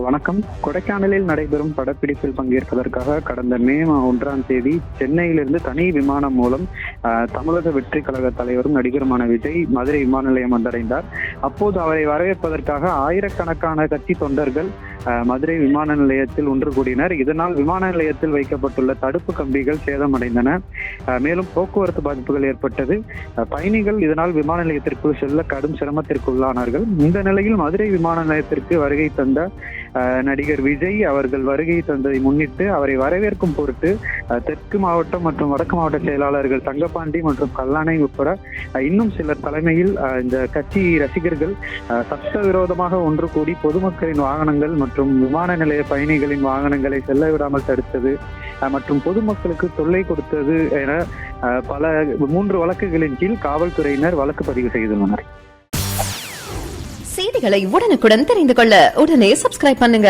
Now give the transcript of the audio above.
வணக்கம். கொடைக்கானலில் நடைபெறும் படப்பிடிப்பில் பங்கேற்பதற்காக கடந்த மே 1ஆம் தேதி சென்னையிலிருந்து தனி விமானம் மூலம் தமிழக வெற்றி கழக தலைவரும் நடிகருமான விஜய் மதுரை விமான நிலையம் வந்தடைந்தார். அப்போது அவரை வரவேற்பதற்காக ஆயிரக்கணக்கான கட்சி தொண்டர்கள் மதுரை விமான நிலையத்தில் ஒன்று கூடினர். இதனால் விமான நிலையத்தில் வைக்கப்பட்டுள்ள தடுப்பு கம்பிகள் சேதமடைந்தன. மேலும் போக்குவரத்து பாதிப்புகள் ஏற்பட்டது. பயணிகள் இதனால் விமான நிலையத்திற்கு செல்ல கடும் சிரமத்திற்கு உள்ளானார்கள். இந்த நிலையில் மதுரை விமான நிலையத்திற்கு வருகை தந்த நடிகர் விஜய் அவர்கள் வருகை தந்ததை முன்னிட்டு அவரை வரவேற்கும் பொருட்டு தெற்கு மாவட்டம் மற்றும் வடக்கு மாவட்ட செயலாளர்கள் தங்கப்பாண்டி மற்றும் கல்லானை உட்பட இன்னும் சிலர் தலைமையில் இந்த கட்சி ரசிகர்கள் சட்டவிரோதமாக ஒன்று கூடி பொதுமக்களின் வாகனங்கள் மற்றும் விமான நிலைய பயணிகளின் வாகனங்களை செல்ல விடாமல் தடுத்தது மற்றும் பொதுமக்களுக்கு தொல்லை கொடுத்தது என பல 3 வழக்குகளின் கீழ் காவல்துறையினர் வழக்கு பதிவு செய்துள்ளனர். செய்திகளை உடனுக்குடன் தெரிந்து கொள்ள உடனே சப்ஸ்கிரைப் பண்ணுங்க.